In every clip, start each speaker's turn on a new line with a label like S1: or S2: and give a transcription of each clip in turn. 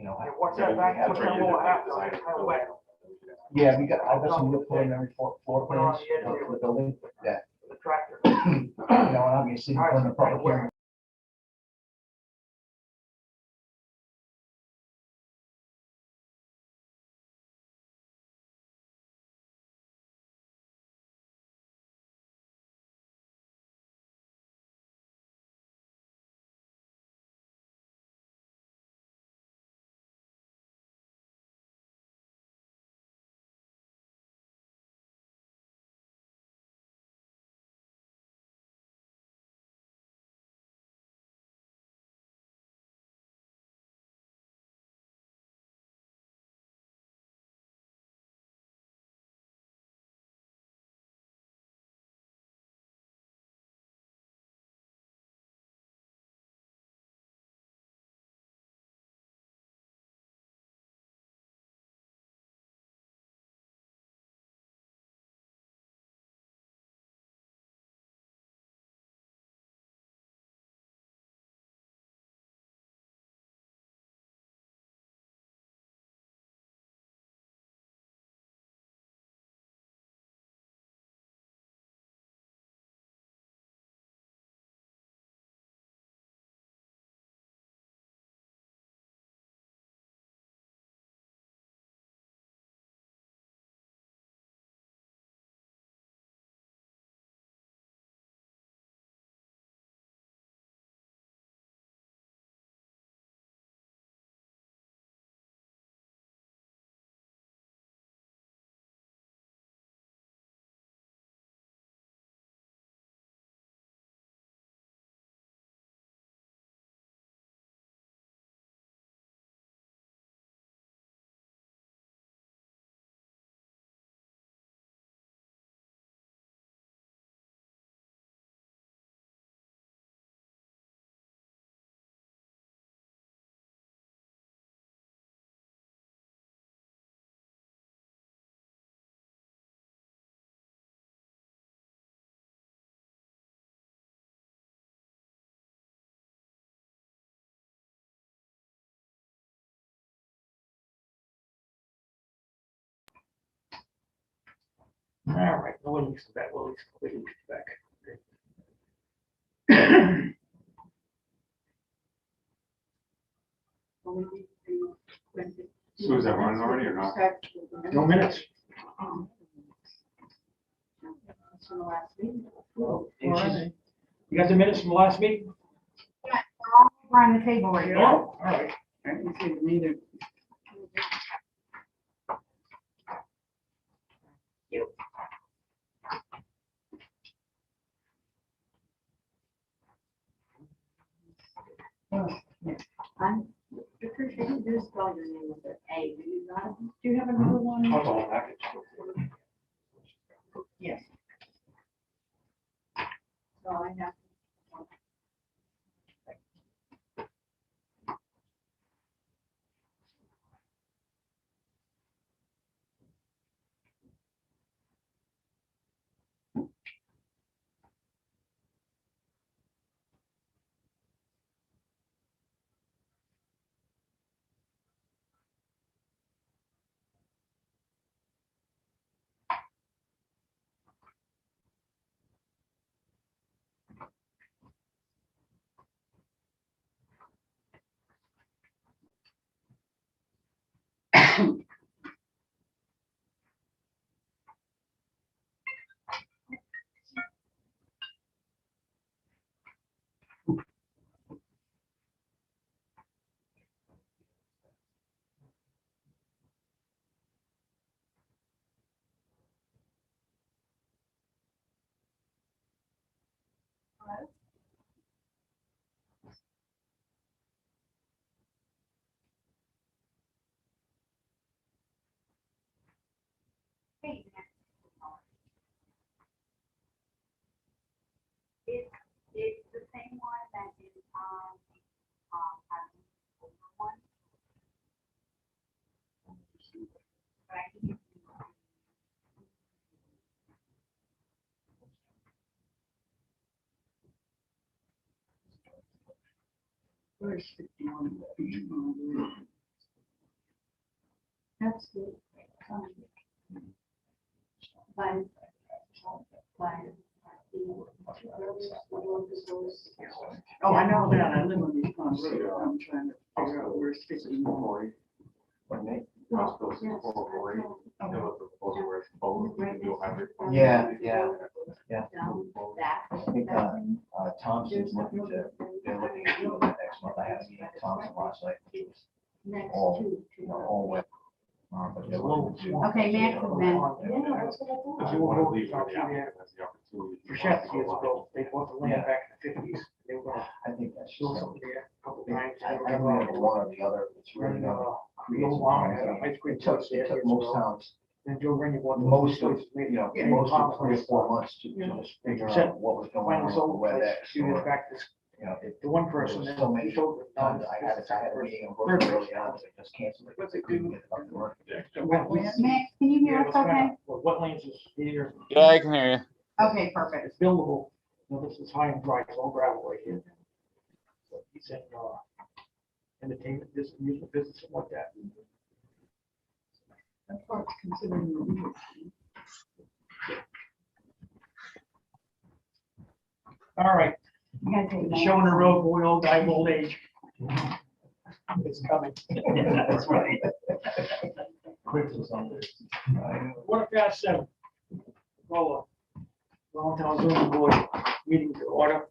S1: you know.
S2: What's that back, what's that little house, kind of wet?
S1: Yeah, I got some new preliminary floor plans for the building that,
S2: The tractor.
S1: you know, and obviously when the public hearing.
S2: All right, no one needs to back, well, it's completely back.
S3: So is that running already or not?
S2: No minutes.
S4: From the last meeting.
S2: You got the minutes from the last meeting?
S4: We're on the table right now.
S2: All right.
S5: I didn't see them either.
S4: I'm Patricia, you do spell your name with an A, do you not? Do you have another one?
S2: That's all package.
S4: Yes. So I have. It's the same one that is having the older one. But I can give you.
S5: Where's 51?
S4: That's the, by,
S2: Oh, I know that, I live on these Pond Road, I'm trying to figure out where it's fifteen more.
S1: When they-
S3: Hospitals is 440. You know, the proposal where it's both, you'll have it.
S1: Yeah, yeah.
S4: Down back.
S1: I think, Thompson's looking to, they're looking at doing that next month. I had a meeting with Thompson last night. It was
S4: Next
S1: all,
S4: to.
S1: you know, all wet. But they're looking to-
S4: Okay, Max has been.
S3: If you want to leave for the applicant, that's the opportunity.
S2: Prashant years ago, they bought the land back in the fifties, they were gonna
S1: I think that's
S2: build
S1: just.
S2: something there a couple times.
S1: I really have one or the other. It's really gonna create some problems. It took most towns,
S2: Then Joe Rennie bought the
S1: most of,
S2: place,
S1: you know,
S2: Yeah,
S1: most of
S2: Thompson.
S1: 3 or 4 months to just figure out what was going on
S2: Finally
S1: with
S2: sold the place
S1: WebEx.
S2: a few years
S1: or,
S2: back, this,
S1: You know, it,
S2: the one
S1: there
S2: person.
S1: was
S2: that
S1: so many
S2: he sold it,
S1: times I had a meeting and worked early on, they just canceled it.
S2: What's it
S1: Couldn't
S2: do?
S1: get it up to work.
S2: Wetlands.
S4: Max, can you hear us okay?
S2: Well, wetlands is here.
S5: Yeah, I can hear you.
S4: Okay, perfect.
S2: It's buildable. No, this is high and dry, it's all gravel right here. So he said, entertainment, this amusement business, something like that.
S4: Of course, considering.
S2: All right,
S4: You gotta take Max.
S2: showing the road, boy, old guy, old age. It's coming.
S1: That's right. Quick or something.
S2: 7:15. Call a Welltown zoning board meeting to order.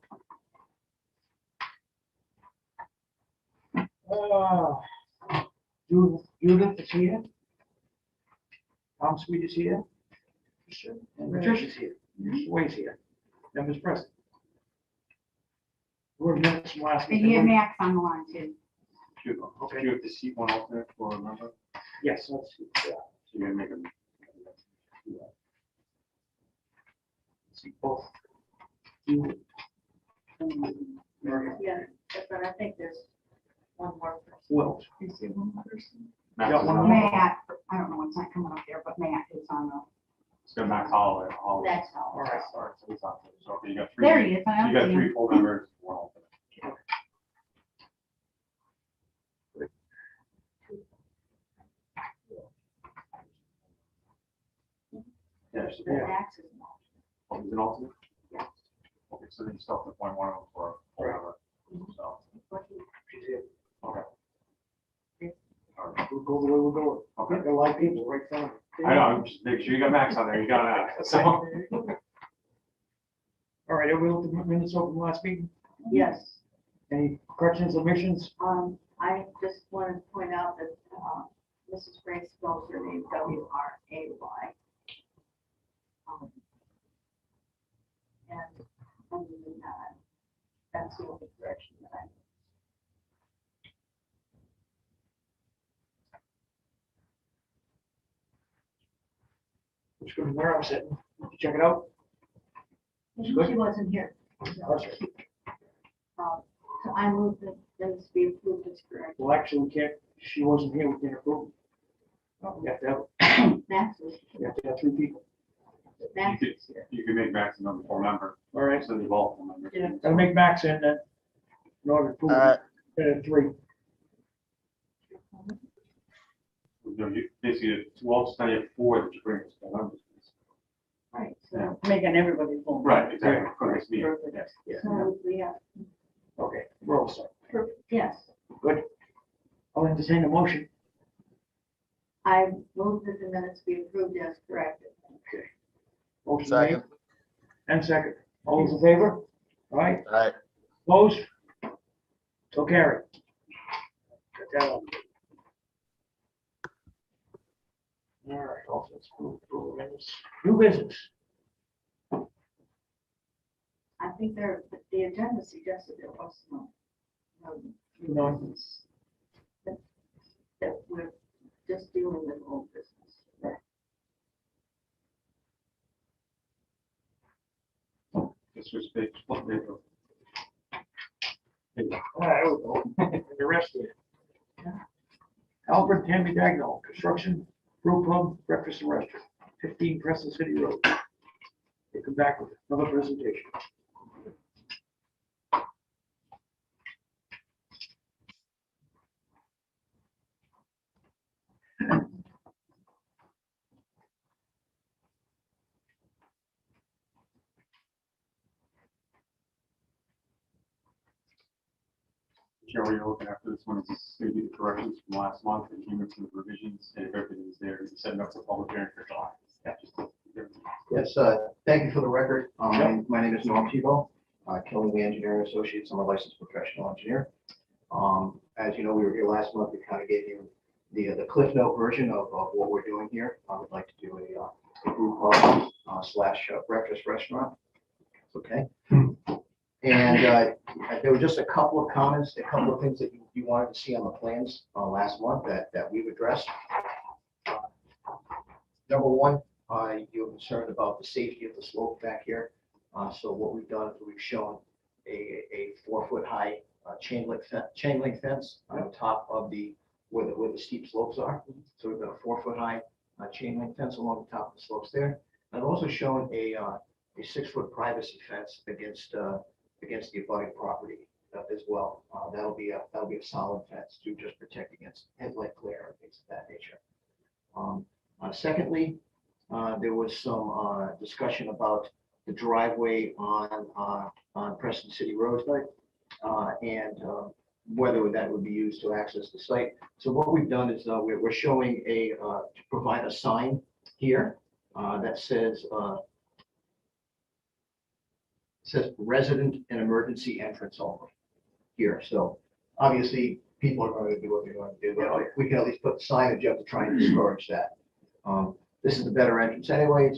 S2: Judith is here. Tom Sweet is here. And Patricia's here. Way's here. Members present. We're minutes from last
S4: And you have
S2: week.
S4: Max on the line too.
S3: Do you have to seat one alternate for a member?
S2: Yes, let's see. Yeah.
S3: So you're gonna make them.
S2: See both. You.
S4: Yeah, but I think there's one more person.
S2: Well,
S4: You see one more person?
S3: Max
S2: Yeah,
S3: is
S2: one
S3: on.
S2: more.
S4: Matt, I don't know what's not coming up here, but Matt is on the.
S3: It's got Max Holloway.
S4: That's all.
S2: All right.
S3: All right, so he's on. So you got three.
S4: There he is. I
S3: You
S4: don't
S3: got
S4: see
S3: 3
S4: him.
S3: full members, 1 alternate. Yeah, she's
S2: Yeah.
S4: Max is not.
S3: Oh, he's an alternate?
S4: Yeah.
S3: Okay, so then you still have to appoint one of them for a member. So,
S4: But he-
S2: She's here.
S3: okay. All right.
S2: We'll go the way we're going.
S3: Okay.
S2: Got a lot of people right down.
S3: I know, I'm just making sure you got Max on there, you got that, so.
S2: All right, everyone, the minutes open last meeting.
S4: Yes,
S2: Any corrections, omissions?
S4: I just wanted to point out that, Mrs. Grace spells her name W-R-A-Y. And other than that, that's the only correction that I.
S2: Let's go to where I'm sitting. Check it out.
S4: She wasn't here.
S2: That's right.
S4: So I moved that those be approved as correct.
S2: Well, actually, we can't, she wasn't here, we can't approve. We have to have,
S4: Max is,
S2: we have to have 3 people.
S4: Max is here.
S3: You can make Max a full member,
S2: All right,
S3: so they're both full members.
S4: Yeah.
S2: I'll make Max in then. In order to approve,
S5: All right.
S2: 3.
S3: No, you basically, well, now you have 4 that you bring as full members.
S4: Right,
S3: Yeah.
S4: so. Making everybody full.
S3: Right, exactly, for this meeting.
S4: Perfect.
S3: Yes.
S2: Yeah.
S4: So we have,
S2: Okay, we're all set.
S4: yes,
S2: Good. I'll entertain a motion.
S4: I moved that the minutes be approved as corrected.
S2: Okay. Motion made
S5: Second.
S2: and second. All those in favor? All right,
S5: All right.
S2: opposed? So carry. Got that one. All right, also, let's approve minutes. New business.
S4: I think there, the agenda suggested there was no.
S2: No.
S4: business. That we're just dealing with old business.
S3: This was big, split paper.
S2: All right, there we go. And the rest of it. Alfred Tammy Dagnall, construction, brew pub, breakfast and restaurant, 15 Preston City Road. They come back with another presentation.
S3: Chair, what you're looking at for this one is going to be the corrections from last month, and came in some revisions, and if everything is there, you're setting up the public hearing for July.
S1: Yeah.
S3: Just-
S1: Yes, thank you for the record. My name is Norm Tebow, Killingley Engineering Associates. I'm a licensed professional engineer. As you know, we were here last month. We kind of gave you the Cliff Note version of what we're doing here. I would like to do a group slash breakfast restaurant. Okay. And there were just a couple of comments, a couple of things that you wanted to see on the plans last month that we've addressed. Number one, you're concerned about the safety of the slope back here. So what we've done is we've shown a 4-foot high chain link fence on top of where the steep slopes are. So we've got a 4-foot high chain link fence along the top of the slopes there. I've also shown a 6-foot privacy fence against the abutting property as well. That'll be a solid fence to just protect against headlight glare and things of that nature. Secondly, there was some discussion about the driveway on Preston City Road, and whether that would be used to access the site. So what we've done is we're showing to provide a sign here that says resident and emergency entrance only here. So obviously people are going to do what they're going to do, but we can at least put signage up to try and discourage that. This is the better entrance anyway,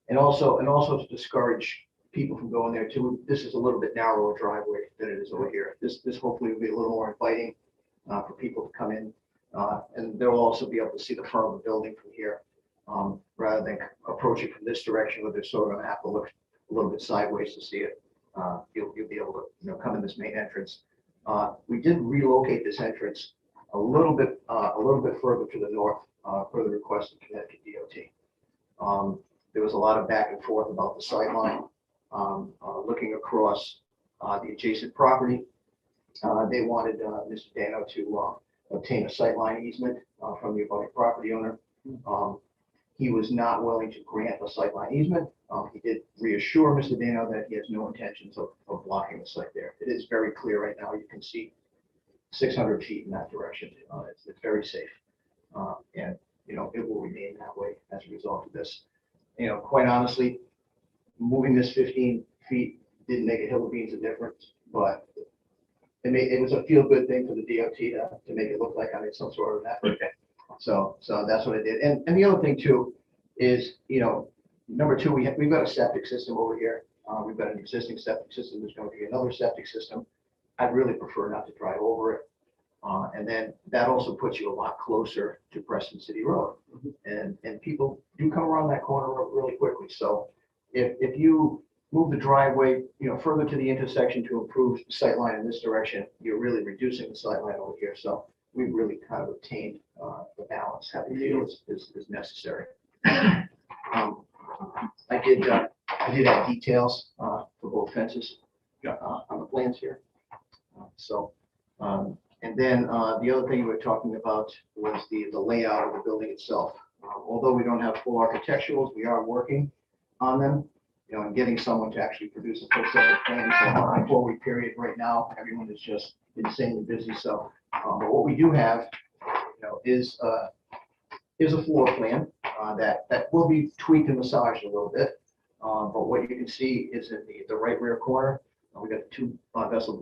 S1: and also to discourage people from going there too. This is a little bit narrower driveway than it is over here. This hopefully will be a little more inviting for people to come in, and they'll also be able to see the front of the building from here, rather than approaching from this direction where they're sort of going to have to look a little bit sideways to see it. You'll be able to come in this main entrance. We did relocate this entrance a little bit further to the north per the request of Connecticut DOT. There was a lot of back and forth about the sightline. Looking across the adjacent property, they wanted Mr. Dano to obtain a sightline easement from the abutting property owner. He was not willing to grant a sightline easement. He did reassure Mr. Dano that he has no intentions of blocking the site there. It is very clear right now. You can see 600 feet in that direction. It's very safe. And, it will remain that way as a result of this. Quite honestly, moving this 15 feet didn't make a hill of beans a difference, but it was a feel-good thing for the DOT to make it look like I made some sort of effort. So that's what I did. And the other thing too is, number two, we've got a septic system over here. We've got an existing septic system. There's going to be another septic system. I'd really prefer not to drive over it. And then that also puts you a lot closer to Preston City Road. And people do come around that corner really quickly. So if you move the driveway, further to the intersection to improve the sight line in this direction, you're really reducing the sight line over here. So we've really kind of obtained the balance that we feel is necessary. I did have details for both fences on the plans here. And then the other thing we were talking about was the layout of the building itself. Although we don't have full architecturals, we are working on them, and getting someone to actually produce a full set of plans. So on a 4-week period right now, everyone is just insanely busy. So, but what we do have, is a floor plan that will be tweaked and massaged a little bit. But what you can see is in the right rear corner, we got the 2-vessel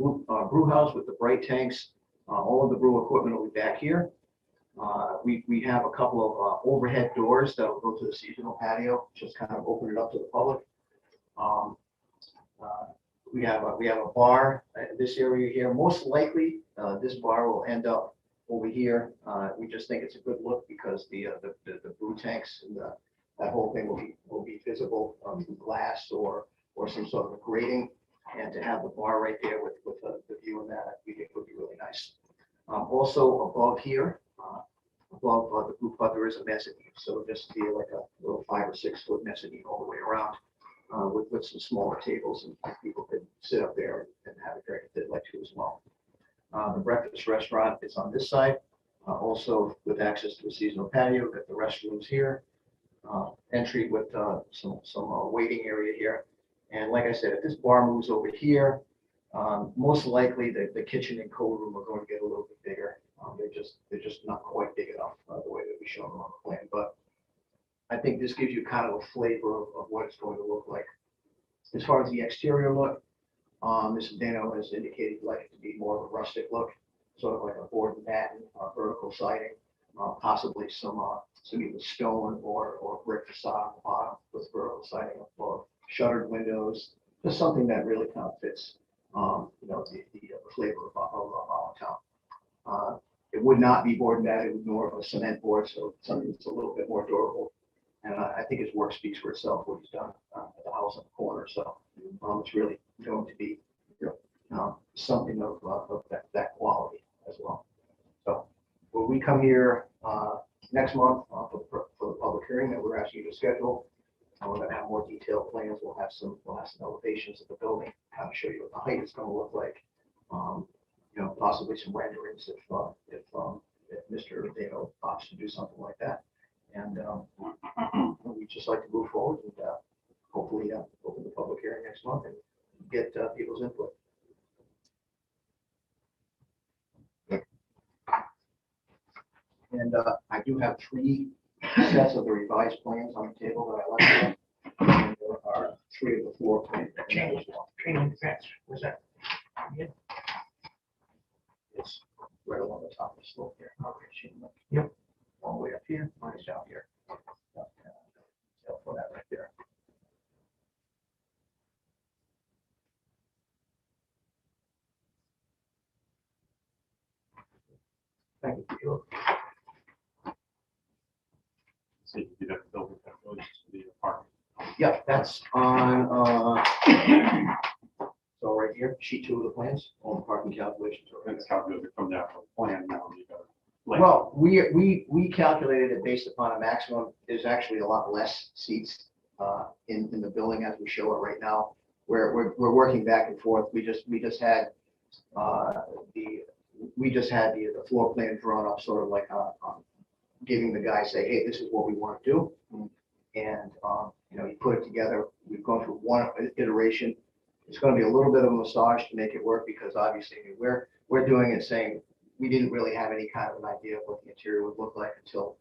S1: brew house with the bright tanks. All of the brew equipment will be back here. We have a couple of overhead doors that will go to the seasonal patio, just kind of open it up to the public. We have a bar in this area here. Most likely, this bar will end up over here. We just think it's a good look because the brew tanks and that whole thing will be visible through glass or some sort of a grating. And to have the bar right there with the view of that, we think would be really nice. Also above here, above the brew pub, there is a mezzanine. So just be like a little 5 or 6 foot mezzanine all the way around with some smaller tables, and people could sit up there and have a drink if they'd like to as well. The breakfast restaurant is on this side, also with access to a seasonal patio. We've got the restrooms here, entry with some waiting area here. And like I said, if this bar moves over here, Most likely, the kitchen and cold room are going to get a little bit bigger. They're just not quite big enough, the way that we show them on the plan, but I think this gives you kind of a flavor of what it's going to look like. As far as the exterior look, Mrs. Dano has indicated he'd like it to be more of a rustic look, sort of like a board and batten, vertical siding, possibly some either stone or brick facade on the bottom with vertical siding or shuttered windows, just something that really kind of fits, the flavor of our town. It would not be board and batten, it would be more of a cement board, so something that's a little bit more durable. And I think his work speaks for itself, what he's done at the house on the corner. So it's really going to be something of that quality as well. So when we come here next month for the public hearing that we're asking you to schedule, we're going to have more detailed plans. We'll have some elevations of the building, kind of show you what the height is going to look like. Possibly some renderings if Mr. Dano opts to do something like that. And we'd just like to move forward and hopefully open the public hearing next month and get people's input. And I do have 3 sets of the revised plans on the table that I left there. And there are 3 of the floor plans.
S2: Chain link fence, was that? Yeah.
S1: It's right along the top of the slope here.
S2: Yep.
S1: All the way up here, mine's down here. For that right there. Thank you.
S3: So you do that building, that really just be a park.
S1: Yeah, that's on, so right here, sheet 2 of the plans, all the parking calculations are.
S3: It's calculated from that plan now. You got it.
S1: Well, we calculated it based upon a maximum. There's actually a lot less seats in the building as we show it right now. We're working back and forth. We just had the floor plan drawn up, sort of like giving the guy, say, hey, this is what we want to do, and you put it together. We've gone through one iteration. It's going to be a little bit of a massage to make it work because obviously we're doing it saying we didn't really have any kind of an idea of what the interior would look like until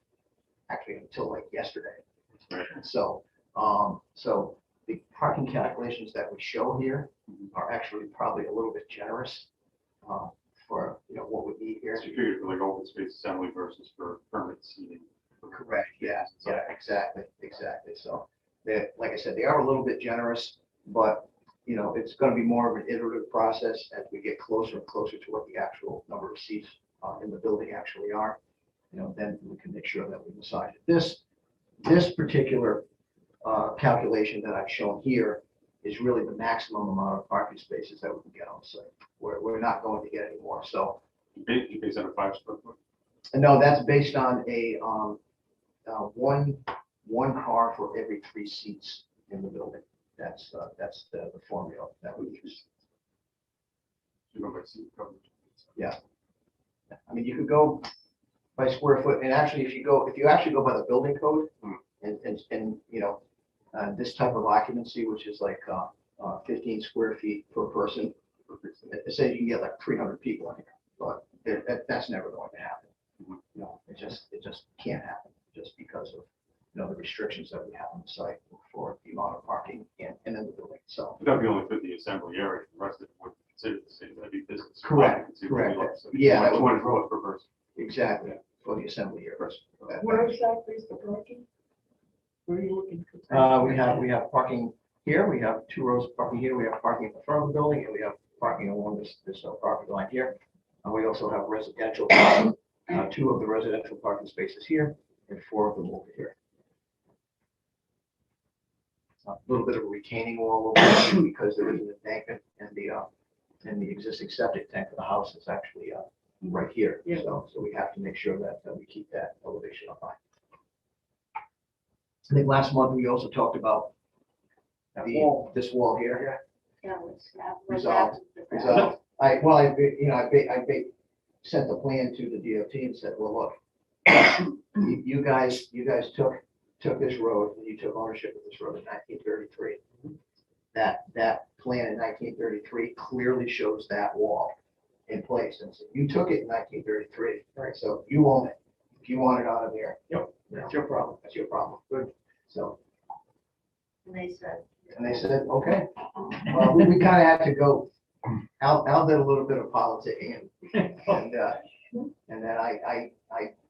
S1: like yesterday.
S3: Right.
S1: So the parking calculations that we show here are actually probably a little bit generous for what we need here.
S3: So you figured for like open space assembly versus for permanent seating.
S1: Correct. Yeah. Exactly. So like I said, they are a little bit generous, but it's going to be more of an iterative process as we get closer and closer to what the actual number of seats in the building actually are. Then we can make sure that we massage it. This particular calculation that I've shown here is really the maximum amount of parking spaces that we can get on site. We're not going to get any more. So
S3: You base that on 5 square foot?
S1: no, that's based on a one car for every 3 seats in the building. That's the formula that we use.
S3: You go by seat coverage.
S1: Yeah. I mean, you could go by square foot, and actually, if you actually go by the building code, and this type of occupancy, which is like 15 square feet per person, it says you can get like 300 people in here, but that's never going to happen. It just can't happen, just because of the restrictions that we have on the site for the amount of parking and in the building itself.
S3: That would be only for the assembly area. The rest of it would consider the same. That'd be business.
S1: Correct.
S3: So
S1: Yeah, that would be
S3: 20 foot per person.
S1: Exactly, for the assembly here.
S2: Where exactly is the parking? Where are you looking for?
S1: We have parking here, we have 2 rows of parking here, we have parking in the front of the building, and we have parking along this property line here. And we also have residential parking, 2 of the residential parking spaces here, and 4 of them over here. A little bit of a retaining wall over here because there is an embankment, and the existing septic tank for the house is actually right here.
S2: Yeah.
S1: So we have to make sure that we keep that elevation up high. I think last month we also talked about this wall here.
S4: Yeah,
S1: Resolved. I sent the plan to the DOT and said, well, look, you guys took this road and you took ownership of this road in 1933. that plan in 1933 clearly shows that wall in place. And so you took it in 1933, right? So you own it. If you want it out of there,
S2: That's your problem.
S1: that's your problem. Good. So,
S4: And they said,
S1: and they said, okay. Well, we kind of had to go. Al did a little bit of politicking and then I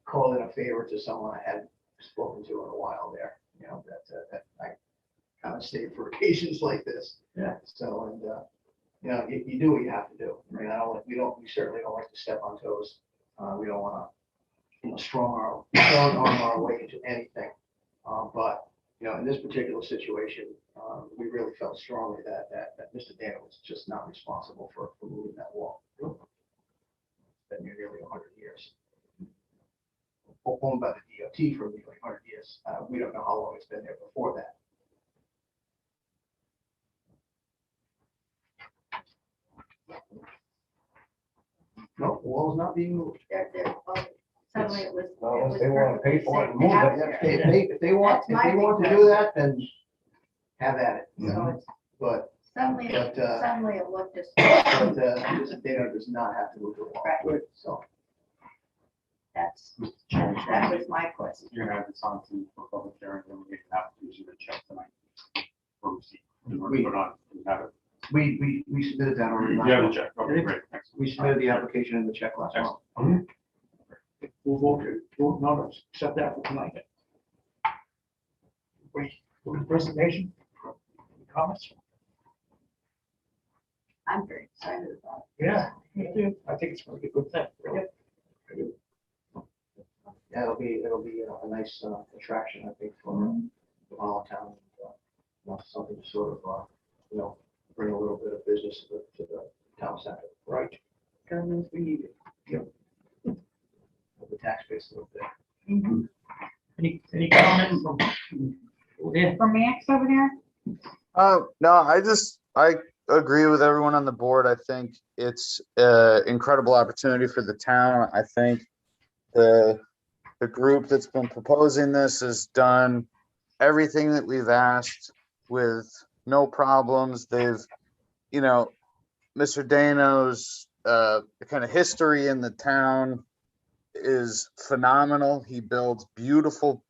S1: called in a favor to someone I hadn't spoken to in a while there, you know, that I kind of stayed for occasions like this.
S2: Yeah.
S1: So, and, you know, you do what you have to do. I mean, we certainly don't like to step on toes. We don't want to, you know, strong arm our way into anything. But, you know, in this particular situation, we really felt strongly that Mr. Dana was just not responsible for moving that wall. It's been nearly 100 years. Owned by the DOT for nearly 100 years. We don't know how long it's been there before that. No, the wall's not being moved.
S4: they're, suddenly it was.
S6: Unless they wanna pay for it and move it.
S1: If they want to do that, then have at it.
S4: So it's,
S1: But,
S4: suddenly,
S1: But,
S4: suddenly it looked just,
S1: Mr. Dana does not have to move the wall.
S4: Right.
S1: So,
S4: that was my question.
S3: You're gonna have this on to for public hearing, and we can have to issue the check tonight. For receipt. We're
S1: We-
S3: put on, we have it.
S1: we submitted that already. last
S3: You have the
S1: month.
S3: check, okay, great, excellent.
S1: We submitted the application and the check last month.
S2: We'll vote no to accept that for tonight. Wait, for the presentation? Any comments?
S4: I'm very excited about
S2: Yeah, me too. I think it's gonna be a good thing. really. I do.
S1: Yeah, it'll be a nice attraction, I think, for Allentown. You know, something to sort of, you know, bring a little bit of business to the town center,
S2: Right. Governments we need it.
S1: of the tax base a little bit.
S4: it.
S2: Any comments from? Yeah.
S7: For Max over there?
S5: No, I agree with everyone on the board. I think it's an incredible opportunity for the town. I think the group that's been proposing this has done everything that we've asked with no problems. They've, you know, Mr. Dano's kind of history in the town is phenomenal. He builds beautiful,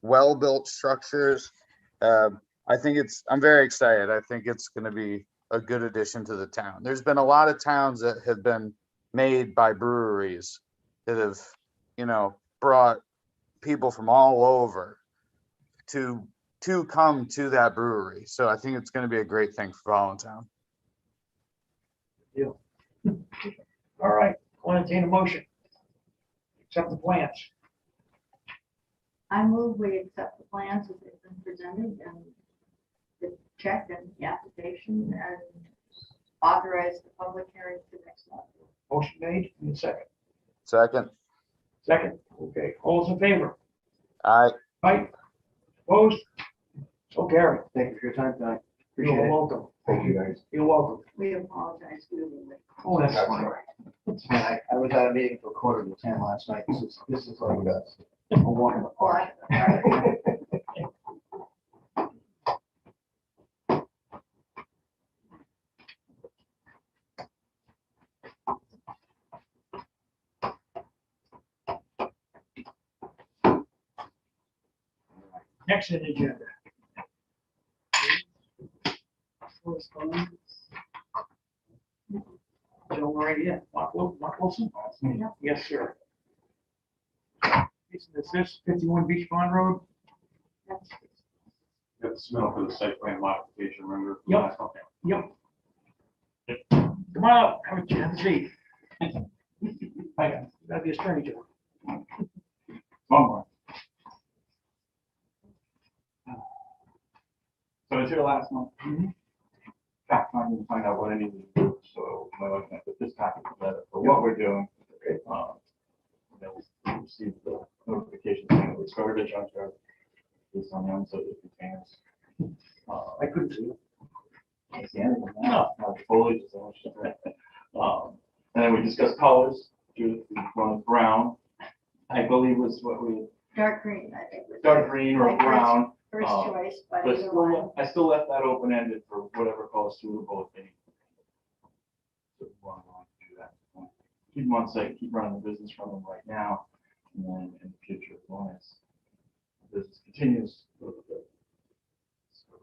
S5: well-built structures. I'm very excited. I think it's going to be a good addition to the town. There's been a lot of towns that have been made by breweries that have, you know, brought people from all over to come to that brewery. So I think it's going to be a great thing for Allentown.
S2: All right, I'll entertain a motion. Accept the plans.
S4: I move we accept the plans as they've been presented and the check and the application and authorize the public hearing for next month.
S2: Motion made, and second.
S5: Second.
S2: Second, okay, all those in favor?
S5: Aye.
S2: Right? Opposed? So carried.
S1: Thank you for your time tonight. Appreciate
S2: You're
S1: it.
S2: welcome.
S6: Thank you, guys.
S2: You're welcome.
S4: We apologize, we were late.
S2: Oh, that's
S6: That's
S2: fine.
S6: all right.
S1: I was at a meeting for 9:45 last night. This is like a walk in the park.
S2: Next on the agenda. Joe, right here, Mark Wilson? Yes, sir. This is 51 Beach Pond Road?
S4: That's-
S3: Got the submittal for the site plan modification, remember? from
S2: Yep.
S3: last month?
S2: Yep. Come on up, have a seat. Hi, that'd be a stranger.
S3: One more. So I was here last month. Fact finding to find out what I needed to do, so my wife and I put this copy together for what we're doing. Then we received the notification saying we started a junkyard based on the unsubject containers.
S2: I couldn't see you.
S3: Can't see anything now. Now the foliage is so much. And then we discussed colors, one brown, I believe was what we
S4: Dark green, I think. was
S3: dark green or
S4: my first-
S3: brown.
S4: First choice, but
S3: But
S4: either one.
S3: I still left that open-ended for whatever calls suitable if any. So we want to do that. Keep them on site, keep running the business from them right now, and then in the future, as long as the business continues. So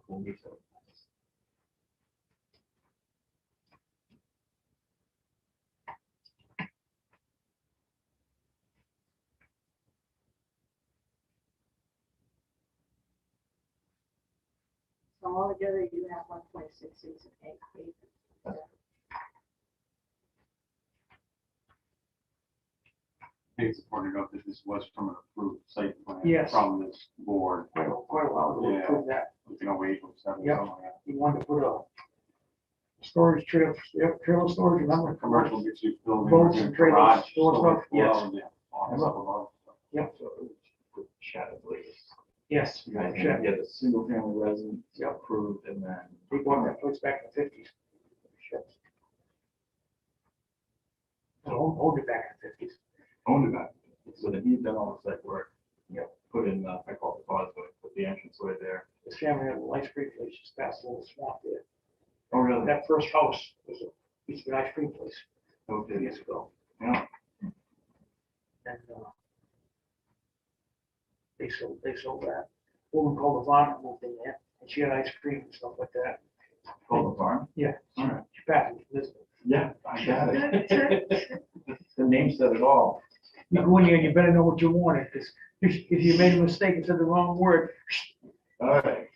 S3: we'll meet that.
S4: So altogether, you have 1.66 acres.
S8: I think it's important to note that this was from an approved site plan.
S2: Yes.
S8: From this board,
S2: Quite a while ago, we
S8: Yeah.
S2: approved that.
S8: looking away from seven.
S2: Yep.
S8: something like that.
S2: We wanted to put a storage trailer, trailer storage, remember?
S8: Commercial mixed use building.
S2: Boats and trailers,
S8: garage,
S2: store stuff, yes.
S8: below, yeah, office above.
S2: Yep,
S3: With shadow blaze.
S2: yes.
S3: You guys
S2: Shed.
S3: get the single family residence approved and then.
S2: Big one that puts back in the 50s. Hold it back in the 50s.
S3: Owned it back. So then he's done all the site work.
S2: Yep.
S3: Put in, I call it the causeway, put the entrance way there.
S2: This family had a ice cream place just past a little swamp there.
S3: Oh, really?
S2: That first house was a piece of an ice cream place
S3: Okay.
S2: years ago.
S3: Yeah.
S2: And they sold that. Woman called Yvonne moved in there, and she had ice cream and stuff like that.
S3: Call the farm?
S2: Yeah.
S3: All right.
S2: She passed it to this.
S3: Yeah, I got it. The name said it all.
S2: You go in here and you better know what you wanted, because if you made a mistake and said the wrong word.
S3: All right.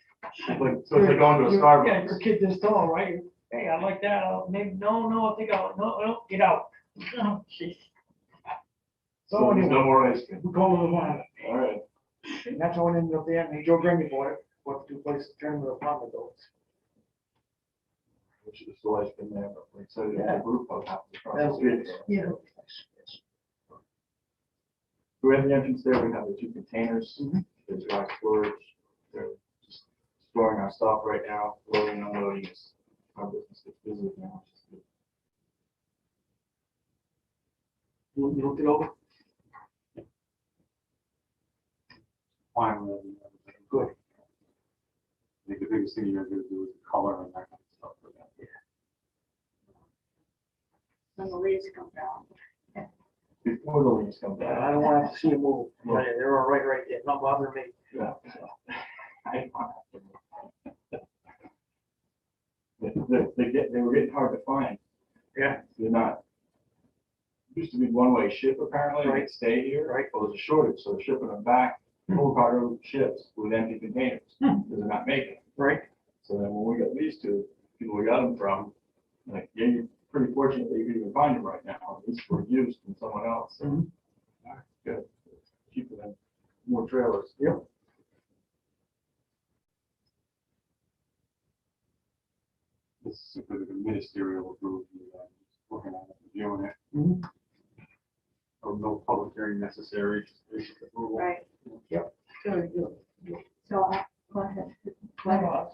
S3: So it's like going to a
S2: Yeah,
S3: Starbucks.
S2: your kid this tall, right? Hey, I like that. Maybe, no, I think no, get out. Oh, jeez.
S3: So
S2: So
S3: there's
S2: anyway,
S3: no more ice cream.
S2: we called her Yvonne,
S3: All right.
S2: and that's how it ended up there. And Joe Grimmy bought it, bought the two places, turned into apartment buildings.
S3: Which is still ice cream there, but we're excited
S2: Yeah.
S3: the group of houses across
S2: That
S3: the
S2: was
S3: street.
S2: Yeah.
S3: We have the entrance there, we have the two containers, there's dry storage, they're just storing our stuff right now, loading and unloading as our business gets busy now. which is good.
S2: You looked it over?
S8: Fine with everything.
S2: Good.
S8: I think the biggest thing you're gonna do is the color and that kind of stuff for that.
S4: When the leaves come down.
S3: Before the leaves come
S2: Yeah,
S3: down.
S2: I don't want to see them move. They're all right there, not bothering me.
S3: Yeah. They were getting hard to find.
S2: Yeah.
S3: They're not. Used to be one-way ship apparently,
S2: Right.
S3: they'd stay here.
S2: Right.
S3: Well, there's a shortage, so they're shipping them back, full cargo ships with empty containers, because they're not making it.
S2: Right?
S3: So then when we got these two, people we got them from, like, yeah, you're pretty fortunate that you could even find them right now, at least for use from someone else. So,
S2: Mhm.
S3: good. Cheaper than more trailers.
S2: Yep.
S8: This is simply the ministerial approval, working on it, reviewing it.
S2: Mhm.
S8: So no public hearing necessary, just basic approval.
S4: Right.
S2: Yep.
S4: Good, good. So, go ahead. Go ahead.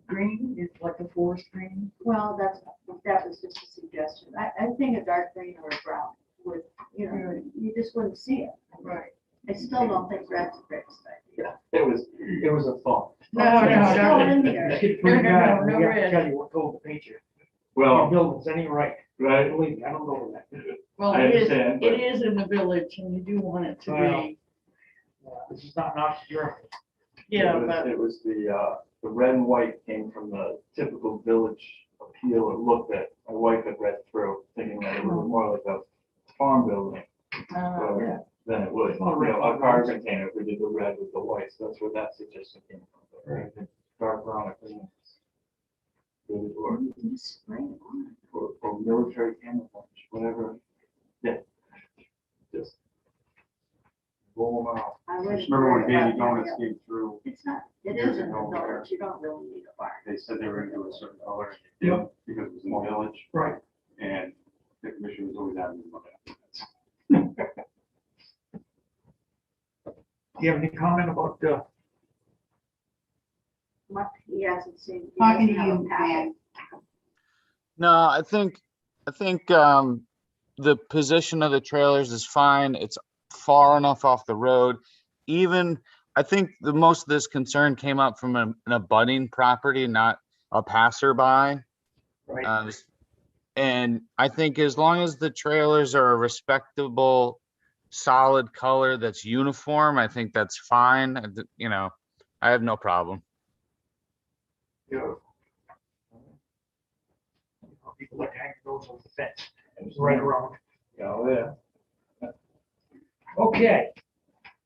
S9: Green is like a forest green.
S4: Well, that was just a suggestion. I think a dark green or a brown would, you just wouldn't see it.
S9: Right.
S4: I still don't think red's a great idea.
S3: Yeah, it was a thought.
S9: No,
S4: It's still
S9: no,
S4: in
S2: You
S4: here.
S2: get pretty
S9: No,
S2: bad,
S9: no
S2: we have to
S9: red.
S2: tell you what told the pager.
S3: Well,
S2: Buildings, that ain't right.
S3: right,
S2: Believe me, I don't go with that.
S9: well,
S3: I
S9: it is,
S3: understand,
S9: it
S3: but-
S9: is in the village and you do want it to
S2: Well,
S9: be,
S2: This is not Nazi Germany.
S9: yeah,
S3: it was-
S9: but,
S3: It was the red and white came from the typical village appeal. It looked at, my wife had read through, thinking that it was more like a farm building.
S9: yeah.
S3: Than it would,
S2: Oh, red.
S3: a car container, if we did the red with the white, so that's where that suggestion came from. But I think dark brown, I think it's good, or,
S4: You spray it on.
S3: or military camouflage, whatever, yeah. Just roll them out.
S4: I
S8: I
S4: wouldn't
S8: just remember when
S4: worry about
S8: Davy Donuts
S4: that.
S8: came through,
S4: It's not, it
S8: years
S4: is in the
S8: ago there.
S4: village. You don't really need a barn.
S8: they said they were gonna do a certain color, and they did, because it was in the village,
S2: Right.
S8: and the commission was always adamant about that.
S2: Do you have any comment about,
S4: What, he hasn't seen. he
S7: Talking to
S4: doesn't have a
S7: you,
S4: packet.
S7: man.
S5: No, I think the position of the trailers is fine. It's far enough off the road. even, I think the most of this concern came up from an abutting property, not a passerby.
S2: Right,
S5: And I think as long as the trailers are a respectable, solid color that's uniform, I think that's fine. You know, I have no problem.
S2: yeah. People like hanging those on the fence, it was right around.
S3: Yeah.
S2: Okay.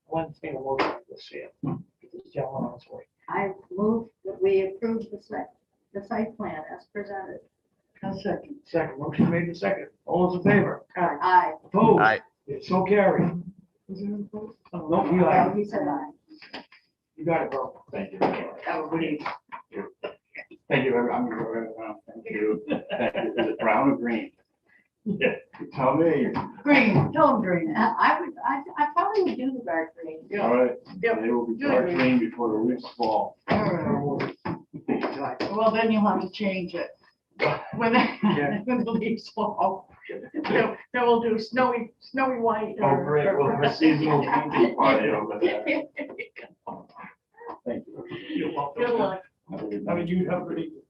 S2: One thing, let's see it. Get this gentleman on his way.
S4: I move that we approve the site plan as presented.
S9: A second.
S2: Second, motion made in second. All those in favor?
S4: Aye.
S2: Opposed?
S5: Aye.
S2: It's so carried.
S9: Is there a vote?
S2: No, you
S4: Well,
S2: got it.
S4: he said aye.
S2: You got it, bro.
S3: Thank you.
S2: Everybody.
S3: Thank you, I'm gonna go right around. Thank you. Thank you. Is it brown or green?
S2: Yeah.
S3: You Tell me.
S9: Green, tell them green.
S4: I probably would do the dark green.
S3: All right.
S9: Yep.
S3: It will be dark green before the leaves fall.
S9: Well, then you'll have to change it. When, when the leaves fall. Then we'll do snowy white.
S3: Oh, great. We'll have a seasonal painting party over there. Thank you.
S2: You're welcome.
S9: Good luck.
S3: Have a good
S2: I
S3: night.
S2: mean, you have a good evening.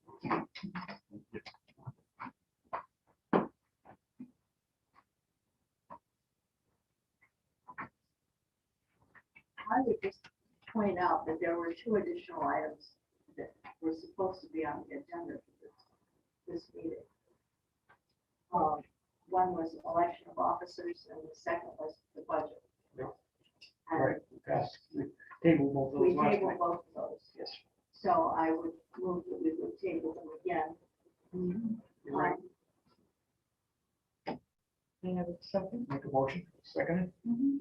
S4: I would just point out that there were two additional items that were supposed to be on the agenda for this meeting. One was election of officers and the second was the budget.
S2: Yeah.
S4: And
S2: Right, that's, we table both
S4: we
S2: those last
S4: tabled
S2: night.
S4: both of those.
S2: Yes.
S4: So I would move that we would table them again.
S2: You're right.
S9: May I have a second?
S2: Make a motion, second it.
S9: Mhm.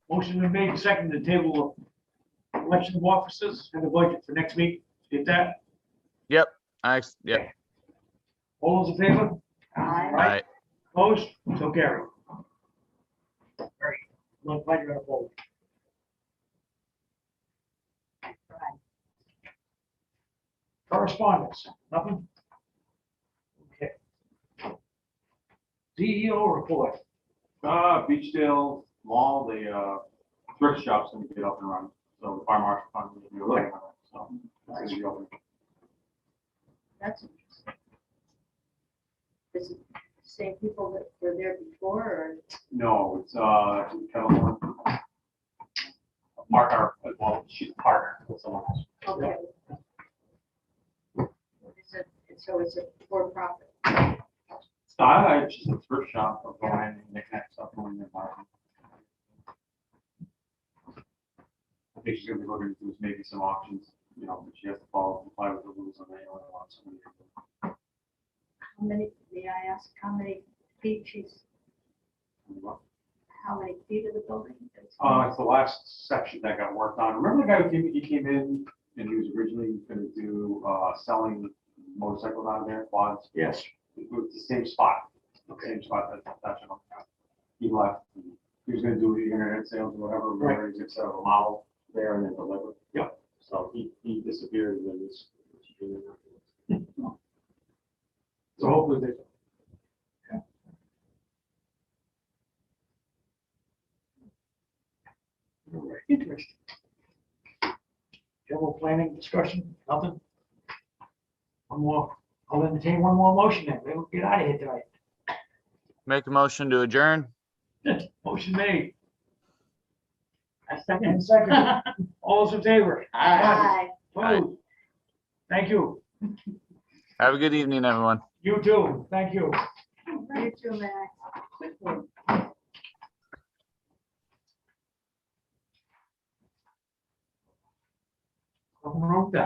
S2: Motion been made, second to table of election of officers and the budget for next week. Get that?
S5: Yep.
S2: All those in favor?
S4: Aye.
S5: Aye.
S2: Opposed? So carried. Very, I'm glad you're gonna vote. Correspondence, nothing? Okay. CEO report.
S8: Beachdale Mall, the thrift shop's gonna get up and running, so the fire marshal fund will be looking at it, so. it's gonna be open.
S4: That's interesting. Is it the same people that were there before or?
S8: No, it's Kettle. Partner, well, she's a partner with someone else.
S4: Okay. So it's a for-profit.
S8: It's just a thrift shop of going and knickknacks stuff going in there. I think she's gonna be looking to maybe some auctions, you know, but she has to comply with the rules on the only one. So many of them.
S4: How many, may I ask, how many feet she's, how many feet of the building?
S8: It's the last section that got worked on. Remember the guy he came in and he was originally gonna do, selling motorcycles out of there, quads?
S2: Yes.
S8: It was the same spot, same spot that's he left. He was gonna do the internet sales or whatever, where he's gonna set up a model there and then deliver.
S2: Yep.
S8: So he disappeared and then this.
S2: So hopefully they. All right, interesting. General planning discussion, nothing? One more, I'll entertain one more motion then, we'll get out of here tonight.
S5: Make a motion to adjourn.
S2: Motion made,
S9: A second.
S2: and second, all those in favor?
S4: Aye.
S2: Opposed? Thank you,
S5: Have a good evening, everyone.
S2: you too, thank you.
S4: You too, Max.
S9: Quick one.
S2: Wrote that.